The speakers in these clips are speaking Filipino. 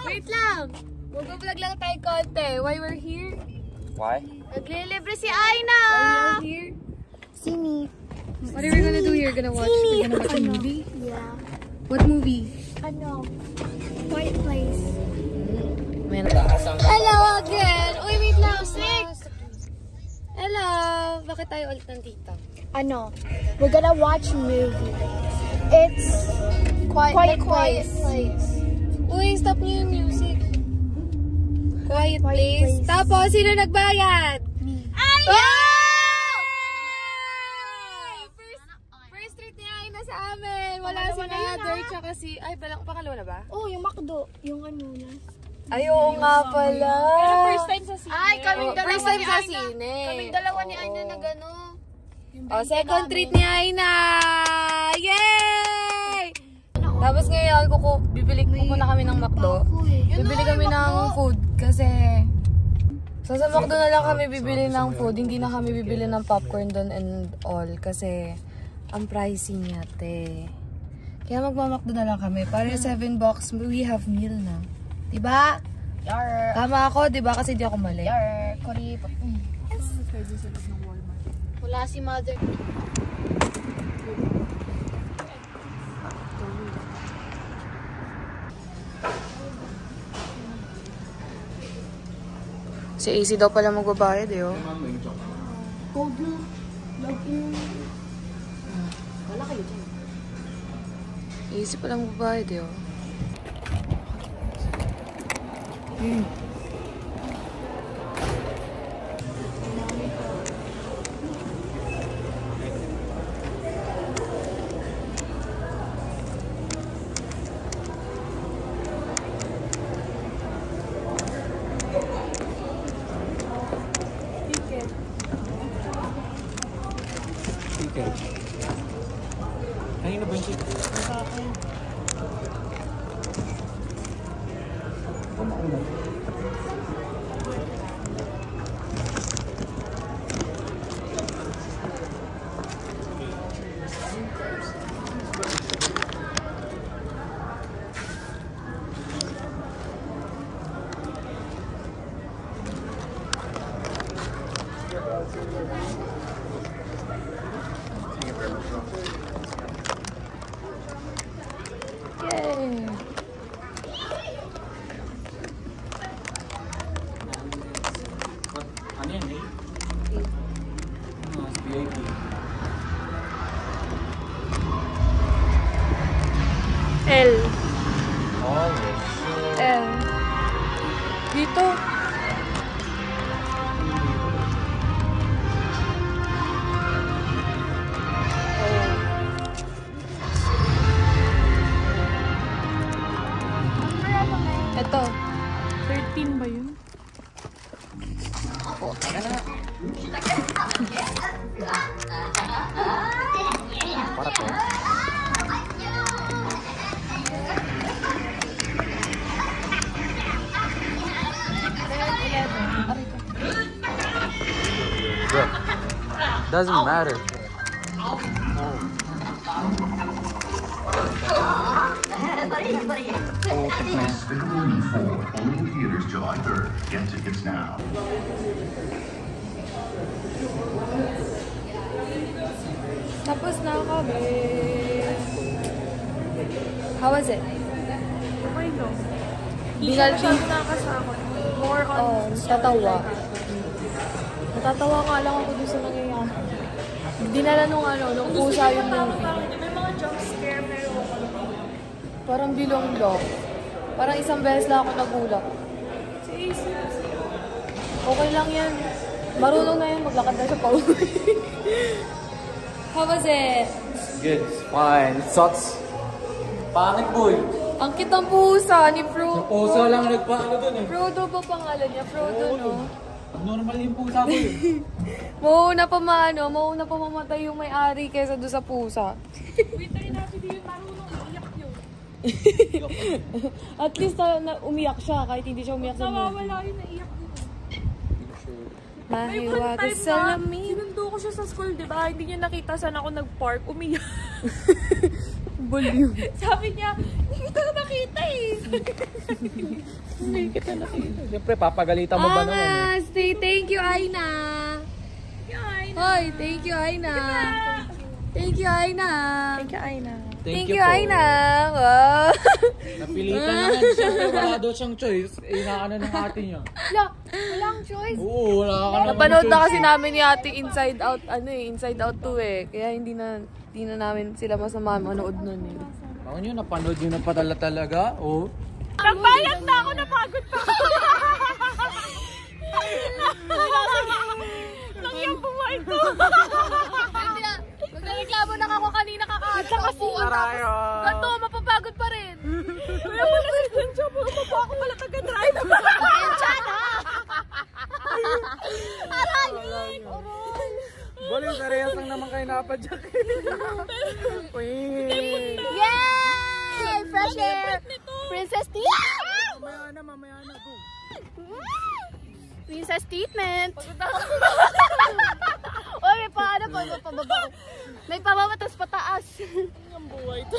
Wait lang. Mag-vlog lang tayo konti. Why we're here? Why? Naglilibre si Aina! Why we're here? Sini. What are we gonna do here? We're gonna watch a movie? Yeah. What movie? Ano? Quiet Place. Hello again! Uy, wait lang. Six! Hello! Bakit tayo ulit nandito? Ano? We're gonna watch a movie. It's Quiet Place. Uy, stop niyo yung music. Quiet Place. Tapos, sino nagbayad? Me. Ay! First treat niya ay nasa amin. Wala si Mother, tsaka si... Ay, pakalawa na ba? Oh, yung McDo. Yung ano na. Ay, oo nga pala. Pero first time sa sine. Ay, kaming dalawa first time ni sa Aina. sine. Kaming dalawa ni Aina na gano'n. Second treat ni Aina. Yay! Tapos ngayon, bibili na kami ng McDo. Bibili kami ng food kasi sa McDo na lang kami bibili ng food. Hindi na kami bibili ng popcorn doon and all kasi ang pricey niya, te. Kaya magma-McDo na lang kami. Para yung $7, we have meal na. Diba? Yar. Tama ako, diba? Kasi di ako mali. Yar. Kurip. Wala si Mother. Si AC daw pala magbabayad eh, oh. Code na. Login. Wala kayo dyan. AC pala magbabayad eh, oh. Kanina ba yung chicken? Yay! Ano yan eh? VIP. L. Oh, yes. L. Dito. Ito. 13 ba yun? Oh, teka na. Para to. Bro, doesn't matter. Despicable Me 4, only in theaters July 3rd. Get tickets now. Tapos na kami. How was it? Okay no. Hindi siya Binalbi. masyado nakakasama. More on... Oh, natatawa. Natatawa nga lang ako dun sa nangyayari. Dinala nung pusa yung movie. May mga jump scare pero... Parang bilong-long. Parang isang beses lang ako nagulat. Okay lang yan. Marunong na yan. Maglakad na siya pa uwi. How was it? Good. Fine. Sucks. Pangit boy. Ang kitang pusa ni Frodo. Pusa lang nagpaano dun eh. Frodo ba pangalan niya? Frodo, no? Normal yung pusa ko eh. Mauna pa mamatay yung may-ari kaysa doon sa pusa. Wait, tayo natin din yung marunong iyak yun. At least na umiyak siya kahit hindi siya umiyak sa movie. Nawawala yun, naiyak yun. May one Mahiwaga time sa na, lamin. sinundo ko siya sa school, di ba? Hindi niya nakita saan ako nag-park, umiyak. Bulyo. Sabi niya, hindi kita nakita. Hindi kita nakita. Siyempre, papagalitan mo ba naman eh? Ah, say thank you, Aina. Hoy, thank you, Aina. Thank you, Aina. Thank you, Aina. Thank you, Aina. Wow. Napilitan naman. Siyempre, wala daw siyang choice. Eh, inaano ng ate niya. Walang choice. Oo, wala ka naman Napanood na choice. kasi namin ni Ate Inside Out, Inside Out 2 eh. Kaya hindi na namin sila masama manood nun eh. Ako nyo, napanood nyo na pa talaga. Oo. Nagbayad na ako, napagod pa ako. Nangyang buhay to. Magreklamo na ako kanina kakaapuan Tarayo. ganito, mapapagod pa rin. Kaya pala sa job, umapa ako pala taga-drive. Baliw, karehas lang naman kayo napadyak. Yay! Fresh air! Princess Tia! Mamaya na. Go. Princess treatment! Uy, may paano po? May pababa. May pababa, tapos pataas. Ang buhay to.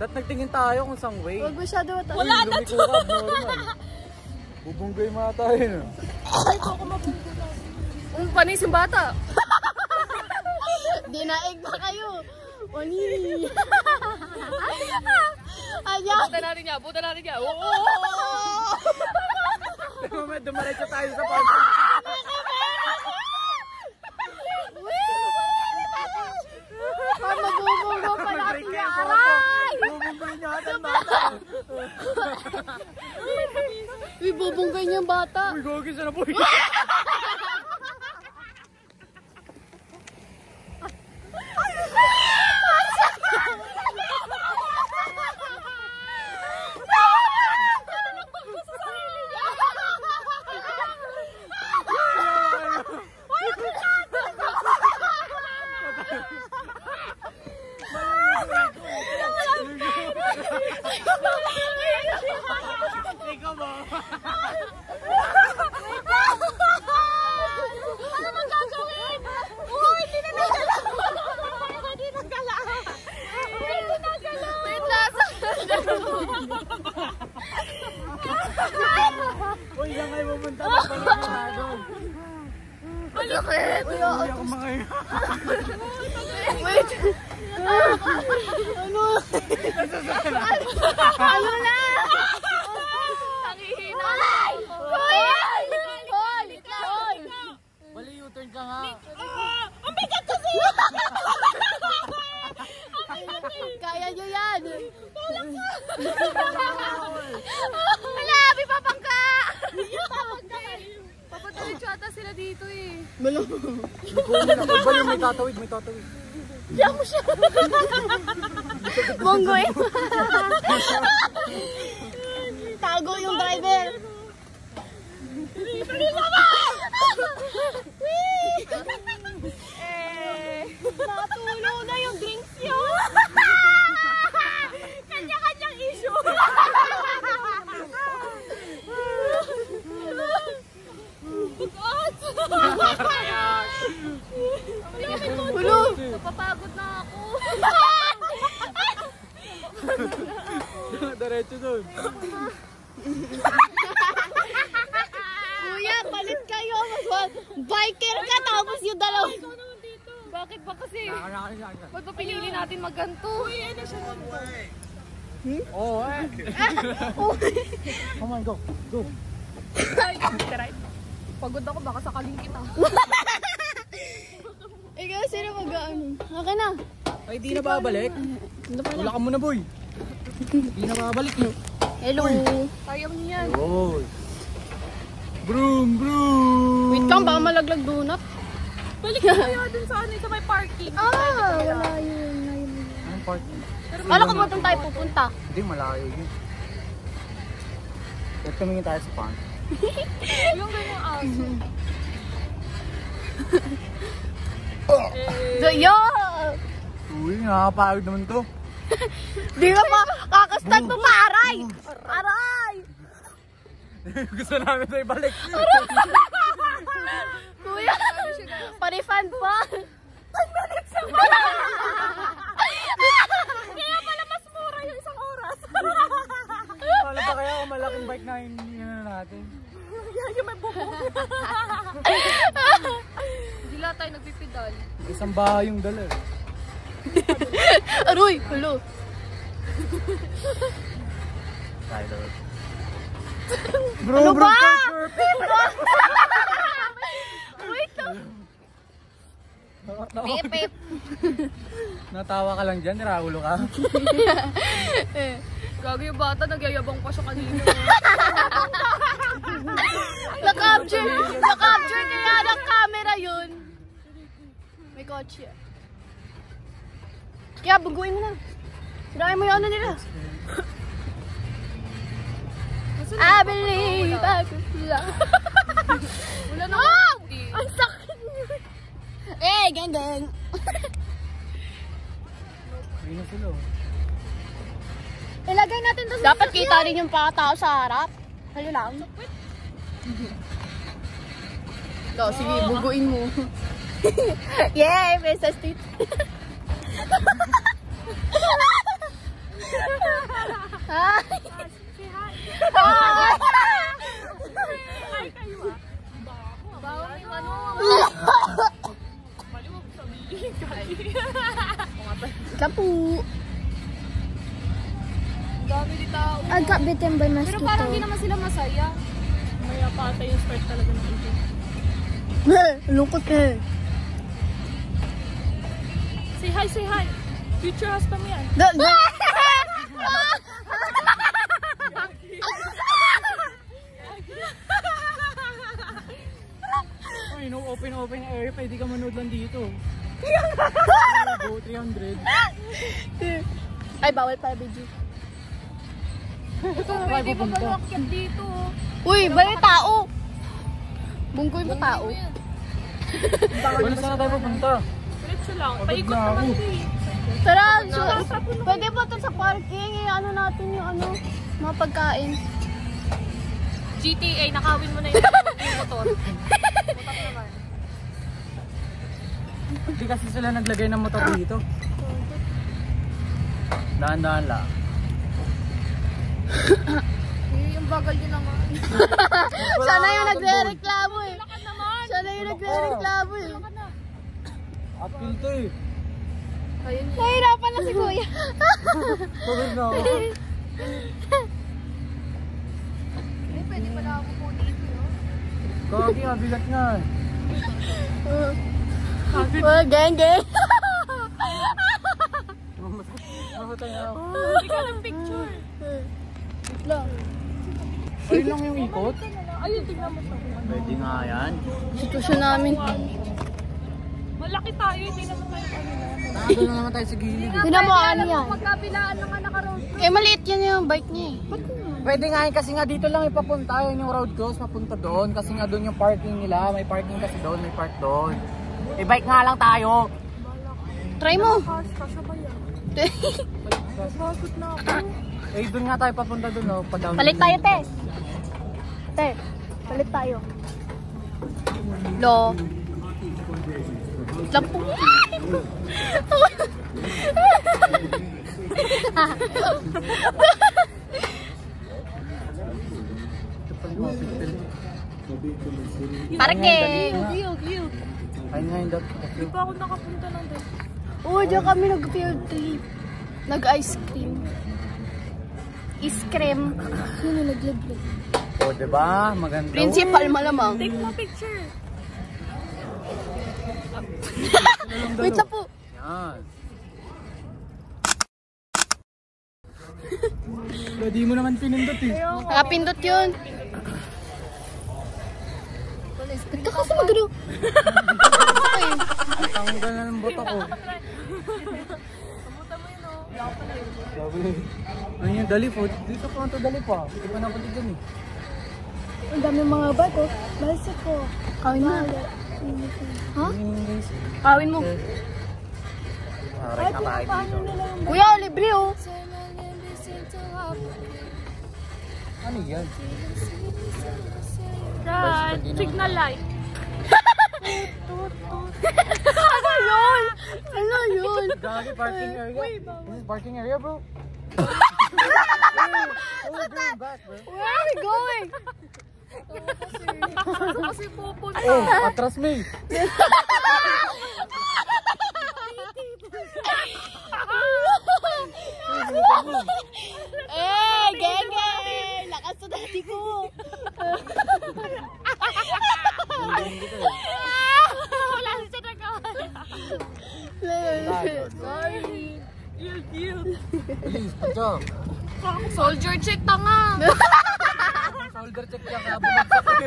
Dat nagtingin tayo kung saan way. Huwag masyado mataas. Wala na to. Bubunggay mga tayo na. Panis yung bata. Dinaig pa kayo. Oni. Ayan. Buta natin niya. Dumaretso tayo sa pump. Mabubunggo pa natin yung aray. Bubunggay niya ang bata. Uy, bubunggay niya yung bata. Uy, gogi siya na po. Ikaw ba? Ano bang gagawin? Uy, hindi na nagala. Hindi nagala. Hindi nagala. Wait lang. Uy, yan kayo pupunta na pala doon. Malakit. Uy, ako mga yun. Wait. Ano? Ano na? Nangihina. Hoy! Hoy! Hoy! Bali, U-turn ka nga. Ang bigat kasi! Kaya nyo yan! Wala! May papangka! Papatuloy ata sila dito eh. Bali, may tatawid. Diyan mo siya! Monggoy! Tago yung driver! Natulo na yung drinks yun! Kanya-kanyang issue! Hulo! Napapagod na ako. Diretso doon. Kuya, palit kayo! Biker ka tapos yung dalawa! Bakit ba kasi? Ba't ba pinili natin magganto? Uy, ano siya Oo, eh. Come on, go. Pagod ako, baka sakaling kita. Ikaw, sino mag-ano? Okay na. Ay, di na babalik. Wala ka muna, boy. Di na babalik mo. Hello. Ayaw niya yan. Oy. Broom. Wait kang, baka malaglag donut. Balik na kayo dun sa ano, sa may parking. Wala yun. Anong part? Kala ko ba tayo pupunta? Hindi, malayo yun. At tumingin tayo sa pond. Yung ganyang aso. So, yo! Uy, nakakapagod naman to. Di ka pa kakastan mo pa, aray! Aray! Gusto namin ito ibalik. Kuya, pa-refund pa. 10 minutes lang. Kaya pala mas mura yung 1 oras. bike na yun natin. Yung may bubo. Hindi lahat tayo nagpipidal. Isang bahay yung dala. Aroy, hello. Bro, Ano bro, ba? Wait lang. Pip. Natawa ka lang dyan, niraulo ka. Gago yung bata, nagyayabang pa siya kanina. Na-capture kaya ng camera yun. May kotse. Kaya baguhin mo na. Sirahin mo yung ano nila. I believe I can fly. Wala na Ang sakit niyo. Geng. Ayun na sila. Ilagay natin to sa dapat kita rin yung pakatao sa harap. Halo lang. Sige, buguin mo. Yay! Princess Tito. Hi! Hi kayo ah. Bawang yung ano. Malimog sabihin kayo. Kapu. Dami di tao. Agak bitin by mosquito. Pero parang hindi naman sila masaya. Maya pata yung start talaga ng ito. Lungkot eh. Say hi. Future husband yan. Ay, no, open area, pwede ka manood lang dito. Go 300. Ay, bawal pala video. Pwede pa ba makyat dito? Uy, bali tao. Bungkoy mo tao. Wala saan na tayo pupunta? Diretso lang. Pagod Paikot na naman ako. ito eh. Tara, pwede po ito sa parking. Ano natin yung ano, mga pagkain. GTA, nakawin mo na yung motor. Motor naman. Hindi kasi sila naglagay ng motor dito. Dahan-dahan lang. Yung bagal din naman. Sana yung nagre-reklamo eh. Sana yung nagre-reklamo eh. Uphill to eh. Nahirapan na si Kuya. Pagod na ako. Pwede pala ako po dito. Kagi, mabigat nga. Geng. Mamatay na ako. Hindi ka ng picture. Ayun lang yung ikot. Ayun, tingnan mo siya. Pwede nga yan. Sitwasyon namin. Malaki tayo, hindi naman tayo kanina. Nandun na naman tayo sa gilid. Tingnan mo ano yan. Magkabilaan ng anak ka road. Eh, maliit yan yung bike niya eh. Pwede nga yun kasi nga dito lang ipapunta. Yan yung road cross, papunta doon. Kasi nga doon yung parking nila. May parking kasi doon, may park doon. Eh, bike nga lang tayo. Try mo. Kasya ba yan? Bakit na ako? Eh, doon nga tayo papunta doon, no? Pa-down. Palit tayo, te. Te, palit tayo. Lo. Lampu. Parking. Ayun nga yung dot. Hindi pa ako nakapunta ng dito. Oo, diyan kami nag-field trip. Nag-ice cream. Ice cream. Sino naglag-lag? O, diba? Maganda. Principal malamang. Take mo picture. Wait lang po. Yan. Di mo naman pinindot eh. Nakapindot yun. Ba't ka kasi magano? Tanggal na ng boto ko. Ano yung dali po? Dito pa ito dali pa. Hindi pa napunti dyan eh. Ang dami mga bago. Balsik ko. Kawin mo. Ha? Kawin mo. Aray ka tayo dito. Kuya, libre oh. Ano yan? Right. Signal light. Ano yun? Ano yun? Gagi, parking area. This is parking area, bro. Where are we going? Kasi pupunta. Oh, atras me. Eh, genge! Lakas sa dati ko. Wala siya nagkawala. Sorry. You're cute. Please, pagka. Soldier check tanga. Shoulder check ka ka. Bumagsak ka.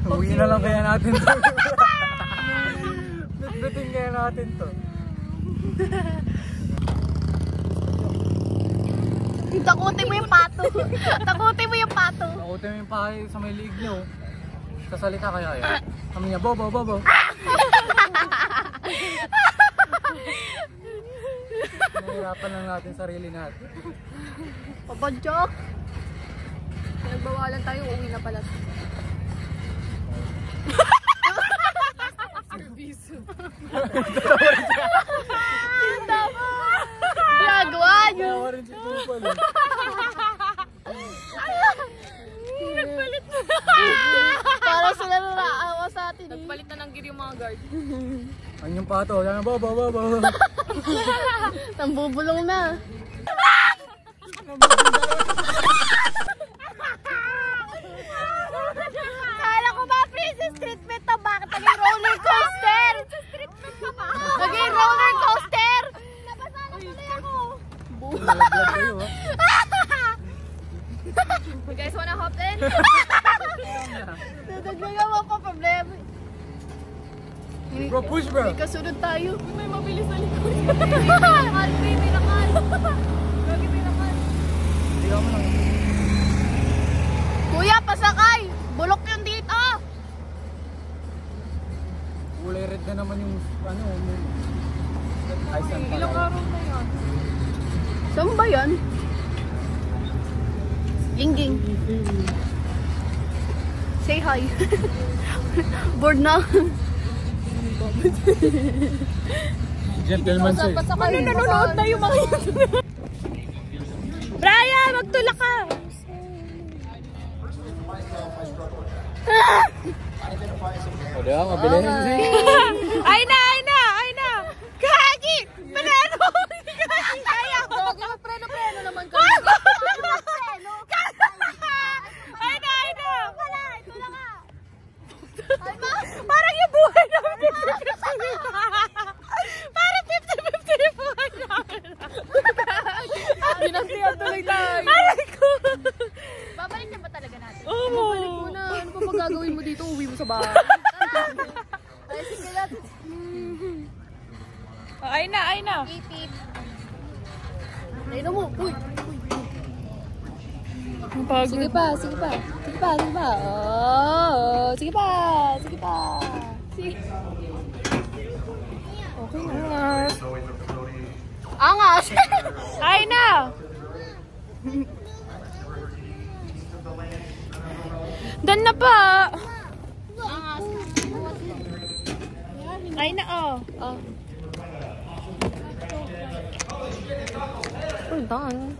Uwi na lang kaya natin to. Bitbitin kaya natin to. Takutin mo yung pato. Takutin mo yung pato. Nakutin mo yung pahay sa may liig niyo. Sasalita kaya yan. Kami niya, bobo, bobo. Nahihirapan lang natin sarili natin. Papadjok. Nagbawalan tayo, uwi na pala. Ginagawa niyo. Tawa rin si Tupal eh. Nagpalit na. Para sila naawa sa atin. Nagpalit na ng gear yung mga guard. Ang yung pato, yan, bobo, bobo. Nambubulong na. Kala ko ba princess treatment to? Bakit naging roller coaster? Treatment ka ba? Naging roller coaster! Nabasa na tuloy ako. Vlog kayo ha. You guys wanna hop in? Nadagdagan mo pa problema. Bro, push bro. Kasunod tayo. May mabilis na likod. Pinakal, pinakal. Lagi pinakal. Hindi mo lang. Kuya, pasakay! Bulok yun dito! Kulay red na naman yung ano. Ay, saan pala? Ilang araw na yan? Saan ba yan? Gingging. Say hi. Bored na. Gentleman sir. Nanonood na yung mga yun. Brian, magtulak ka! O diba, mabilis. Ay na! Kagi! Preno! Kagi, kaya ko! Preno naman ka. Ay na! Wala, ito na nga. Ay ma! Parang yung buhay namin 50-50. Parang 50-50 yung buhay namin. Binantiyan tuloy tayo. Aray ko! Babalik na ba talaga natin? Oo! Babalik mo na. Ano pa gagawin mo dito? Uwi mo sa bahay. Ay, sige natin. Ay na! Ipip. Ay na mo. Uy. Pagod. Sige pa. Oh, sige pa. Sige. Okay na. Angas. Ay na! Dan na pa! Angas. Ay na oh! Oh, done.